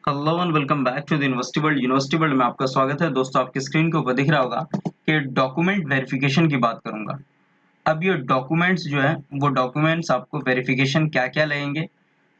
Hello and welcome back to the university world में आपका स्वागत है। दोस्तों, आपके स्क्रीन के ऊपर दिख रहा होगा कि डॉक्यूमेंट वेरिफिकेशन की बात करूंगा। अब ये डॉक्यूमेंट्स जो है वो डॉक्यूमेंट्स आपको वेरिफिकेशन क्या क्या लगेंगे,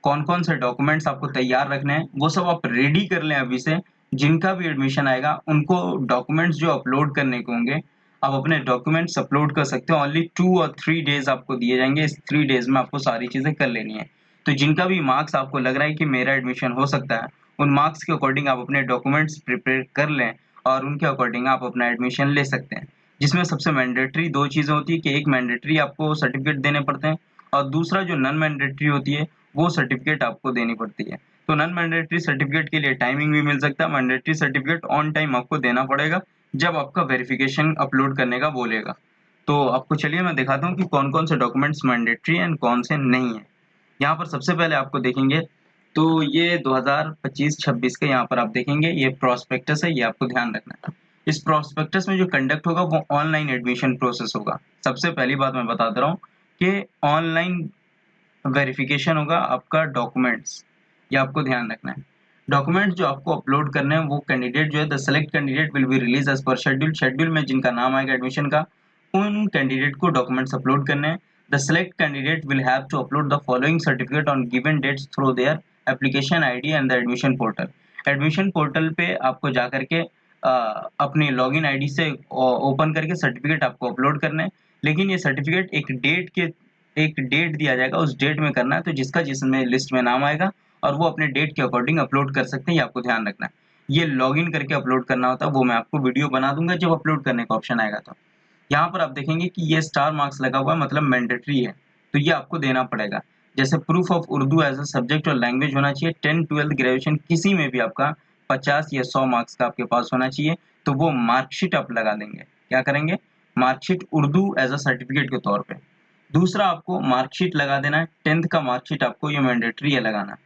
कौन कौन से डॉक्यूमेंट्स आपको तैयार रखने हैं, वो सब आप रेडी कर लें अभी से। जिनका भी एडमिशन आएगा उनको डॉक्यूमेंट्स जो अपलोड करने को होंगे, आप अपने डॉक्यूमेंट्स अपलोड कर सकते हो। ओनली 2 और 3 डेज आपको दिए जाएंगे। इस 3 डेज में आपको सारी चीजें कर लेनी है। तो जिनका भी मार्क्स आपको लग रहा है कि मेरा एडमिशन हो सकता है, उन मार्क्स के अकॉर्डिंग आप अपने डॉक्यूमेंट्स प्रिपेयर कर लें और उनके अकॉर्डिंग आप अपना एडमिशन ले सकते हैं। जिसमें सबसे मैंडेटरी 2 चीज़ें होती है कि एक मैंडेटरी आपको सर्टिफिकेट देने पड़ते हैं और दूसरा जो नॉन मैंडेटरी होती है वो सर्टिफिकेट आपको देनी पड़ती है। तो नॉन मैंडेटरी सर्टिफिकेट के लिए टाइमिंग भी मिल सकता है। मैंडेटरी सर्टिफिकेट ऑन टाइम आपको देना पड़ेगा जब आपका वेरिफिकेशन अपलोड करने का बोलेगा। तो आपको चलिए मैं दिखाता हूँ कि कौन-कौन से डॉक्यूमेंट्स मैंडेटरी हैं एंड कौन से नहीं हैं। यहाँ पर सबसे पहले आपको देखेंगे तो ये 2025-26 के यहाँ पर आप देखेंगे ये प्रोस्पेक्टस है, ये आपको ध्यान रखना है। इस प्रोस्पेक्टस में जो कंडक्ट होगा वो ऑनलाइन एडमिशन प्रोसेस होगा। सबसे पहली बात मैं बता दे रहा हूँ कि ऑनलाइन वेरिफिकेशन होगा आपका डॉक्यूमेंट्स, ये आपको ध्यान रखना है। डॉक्यूमेंट्स जो आपको अपलोड करने हैं वो कैंडिडेट जो है the select candidate will be release as per schedule. Schedule में जिनका नाम आएगा एडमिशन का, उन कैंडिडेट को डॉक्यूमेंट्स अपलोड करने हैं। The select candidate will have to upload the following certificate on given dates through their application ID and the admission portal. Admission portal पे आपको जा करके अपनी लॉगिन आईडी से ओपन करके सर्टिफिकेट आपको अपलोड करना है। लेकिन ये सर्टिफिकेट एक डेट दिया जाएगा, उस डेट में करना है। तो जिसका जिसमें लिस्ट में नाम आएगा और वो अपने डेट के अकॉर्डिंग अपलोड कर सकते हैं, ये आपको ध्यान रखना है। ये लॉगिन करके अपलोड करना होता है, वो मैं आपको वीडियो बना दूंगा जब अपलोड करने का ऑप्शन आएगा। तो यहाँ पर आप देखेंगे कि ये स्टार मार्क्स लगा हुआ है, मतलब मैंडेटरी है, तो ये आपको देना पड़ेगा। जैसे proof of Urdu as a subject और लैंग्वेज होना चाहिए। 10th-12th ग्रेजुएशन किसी में भी आपका 50 या 100 मार्क्स का आपके पास होना चाहिए। तो वो मार्कशीट आप लगा देंगे। क्या करेंगे? Marksheet Urdu as a certificate के तौर पे। दूसरा आपको मार्कशीट लगा देना है। 10th का मार्कशीट आपको ये मैंडेटरी है लगाना।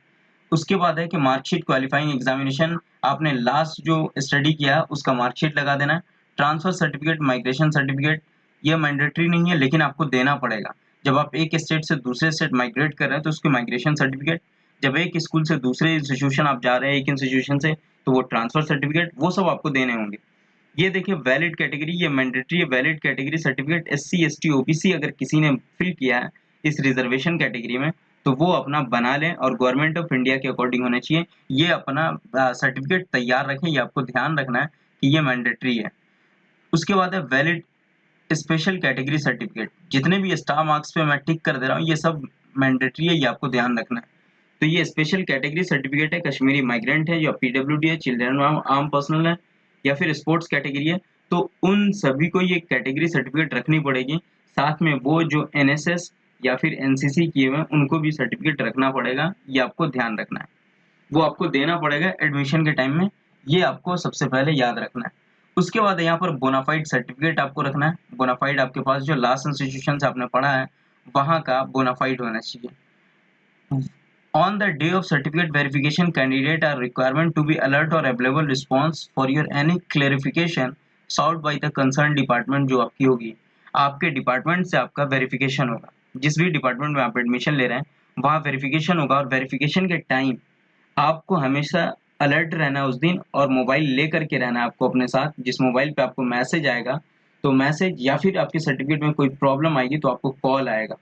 उसके बाद है कि मार्कशीट क्वालिफाइंग एग्जामिनेशन, आपने लास्ट जो स्टडी किया है उसका मार्कशीट लगा देना है। ट्रांसफर सर्टिफिकेट, माइग्रेशन सर्टिफिकेट, ये मैंडेटरी नहीं है लेकिन आपको देना पड़ेगा। जब आप एक स्टेट से दूसरे स्टेट माइग्रेट कर रहे हैं तो उसकी माइग्रेशन सर्टिफिकेट, जब एक स्कूल से दूसरे इंस्टीट्यूशन आप जा रहे हैं एक इंस्टीट्यूशन से, तो वो ट्रांसफर सर्टिफिकेट, वो सब आपको देने होंगे। ये देखिए वैलिड कैटेगरी, ये मैंडेटरी है। Valid category certificate SC ST OBC अगर किसी ने फिल किया है इस रिजर्वेशन कैटेगरी में, तो वो अपना बना लें और गवर्नमेंट ऑफ इंडिया के अकॉर्डिंग होना चाहिए। ये अपना सर्टिफिकेट तैयार रखें, ये आपको ध्यान रखना है कि ये मैंडेटरी है। उसके बाद है वैलिड स्पेशल कैटेगरी सर्टिफिकेट। जितने भी स्टार मार्क्स पे मैं टिक कर दे रहा हूँ ये सब मैंडेटरी है, ये आपको ध्यान रखना है। तो ये स्पेशल कैटेगरी सर्टिफिकेट है, कश्मीरी माइग्रेंट है या पीडब्ल्यूडी है, चिल्ड्रन आर्म पर्सनल है या फिर स्पोर्ट्स कैटेगरी है, तो उन सभी को ये कैटेगरी सर्टिफिकेट रखनी पड़ेगी। साथ में वो जो एनएसएस या फिर एनसीसी किए हुए हैं उनको भी सर्टिफिकेट रखना पड़ेगा, ये आपको ध्यान रखना है। वो आपको देना पड़ेगा एडमिशन के टाइम में, ये आपको सबसे पहले याद रखना है। उसके बाद यहाँ पर बोनाफाइड सर्टिफिकेट आपको रखना है। बोनाफाइड आपके पास जो लास्ट इंस्टीट्यूशन से आपने पढ़ा है वहाँ का बोनाफाइड होना चाहिए। On the day of certificate verification, candidate are requirement to be alert or available response for your any clarification sought by the concerned department। जो आपकी होगी, आपके डिपार्टमेंट से आपका वेरिफिकेशन होगा। जिस भी डिपार्टमेंट में आप एडमिशन ले रहे हैं वहाँ वेरिफिकेशन होगा और वेरिफिकेशन के टाइम आपको हमेशा अलर्ट रहना है उस दिन, और मोबाइल लेकर के रहना है आपको अपने साथ। जिस मोबाइल पे आपको मैसेज आएगा, तो मैसेज या फिर आपके सर्टिफिकेट में कोई प्रॉब्लम आएगी तो आपको कॉल आएगा।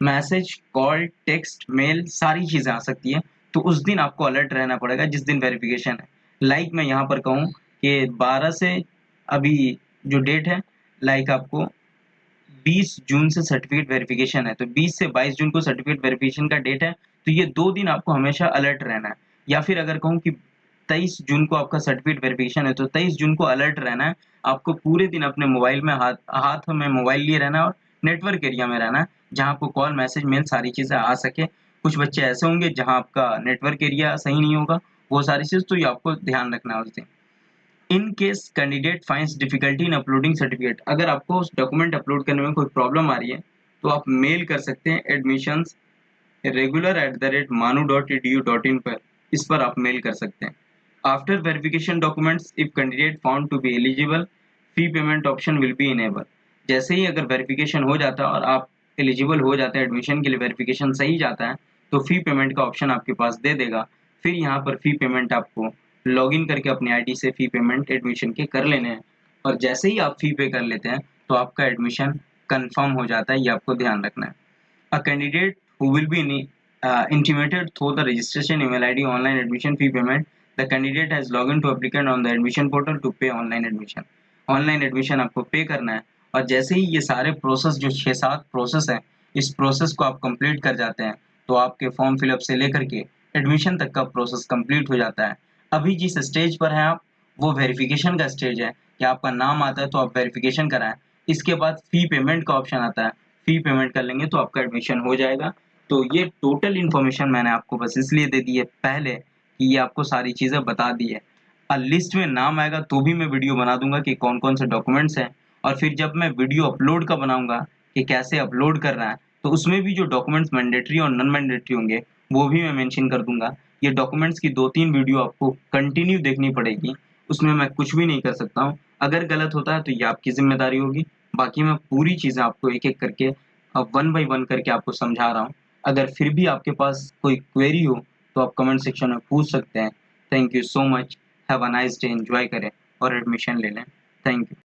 मैसेज, कॉल, टेक्स्ट, मेल सारी चीज़ें आ सकती है। तो उस दिन आपको अलर्ट रहना पड़ेगा जिस दिन वेरिफिकेशन है। लाइक मैं यहाँ पर कहूँ कि 12 से अभी जो डेट है, लाइक आपको 20 जून से सर्टिफिकेट वेरिफिकेशन है, तो 20 से 22 जून को सर्टिफिकेट वेरिफिकेशन का डेट है। तो ये 2 दिन आपको हमेशा अलर्ट रहना है। या फिर अगर कहूँ कि 23 जून को आपका सर्टिफिकेट वेरिफिकेशन है, तो 23 जून को अलर्ट रहना है। आपको पूरे दिन अपने मोबाइल में हाथ में मोबाइल लिए रहना है और नेटवर्क एरिया में रहना है, जहाँ आपको कॉल, मैसेज, मेल सारी चीज़ें आ सके। कुछ बच्चे ऐसे होंगे जहाँ आपका नेटवर्क एरिया सही नहीं होगा, वो सारी चीज़, तो ये आपको ध्यान रखना है उस दिन। In case candidate finds difficulty in uploading certificate, अगर आपको उस डॉक्यूमेंट अपलोड करने में कोई प्रॉब्लम आ रही है तो आप मेल कर सकते हैं एडमिशंस regular@manu.edu.in पर। इस पर आप मेल कर सकते हैं। After verification documents, if candidate found to be eligible, fee payment option will be enable. जैसे ही अगर वेरिफिकेशन हो जाता है और आप एलिजिबल हो जाते हैं एडमिशन के लिए, वेरिफिकेशन सही जाता है, तो फी पेमेंट का ऑप्शन आपके पास दे देगा। फिर यहाँ पर फी पेमेंट आपको लॉगिन करके अपने आईडी से फी पेमेंट एडमिशन के कर लेने हैं, और जैसे ही आप फी पे कर लेते हैं तो आपका एडमिशन कंफर्म हो जाता है, ये आपको ध्यान रखना है। A candidate who will be intimated through the registration email ID online admission fee payment, the candidate has logged to applicant on the admission portal to pay online admission। Online admission आपको पे करना है, और जैसे ही ये सारे process जो 6-7 process हैं, इस प्रोसेस को आप कंप्लीट कर जाते हैं तो आपके फॉर्म फिलअप से लेकर के एडमिशन तक का प्रोसेस कंप्लीट हो जाता है। अभी जिस स्टेज पर हैं आप, वो वेरिफिकेशन का स्टेज है कि आपका नाम आता है तो आप वेरिफिकेशन कराएं। इसके बाद फी पेमेंट का ऑप्शन आता है, फी पेमेंट कर लेंगे तो आपका एडमिशन हो जाएगा। तो ये टोटल इन्फॉर्मेशन मैंने आपको बस इसलिए दे दी है पहले कि ये आपको सारी चीज़ें बता दी है। लिस्ट में नाम आएगा तो भी मैं वीडियो बना दूंगा कि कौन कौन से डॉक्यूमेंट्स हैं, और फिर जब मैं वीडियो अपलोड का बनाऊंगा कि कैसे अपलोड करना है, तो उसमें भी जो डॉक्यूमेंट्स मैंडेटरी और नॉन मैंडेटरी होंगे वो भी मैं मेंशन कर दूंगा। ये डॉक्यूमेंट्स की 2-3 वीडियो आपको कंटिन्यू देखनी पड़ेगी, उसमें मैं कुछ भी नहीं कर सकता हूँ। अगर गलत होता है तो ये आपकी जिम्मेदारी होगी, बाकी मैं पूरी चीज़ें आपको एक एक करके वन बाई वन करके आपको समझा रहा हूँ। अगर फिर भी आपके पास कोई क्वेरी हो तो आप कमेंट सेक्शन में पूछ सकते हैं। Thank you so much, have a nice day, enjoy करें और एडमिशन ले लें। Thank you.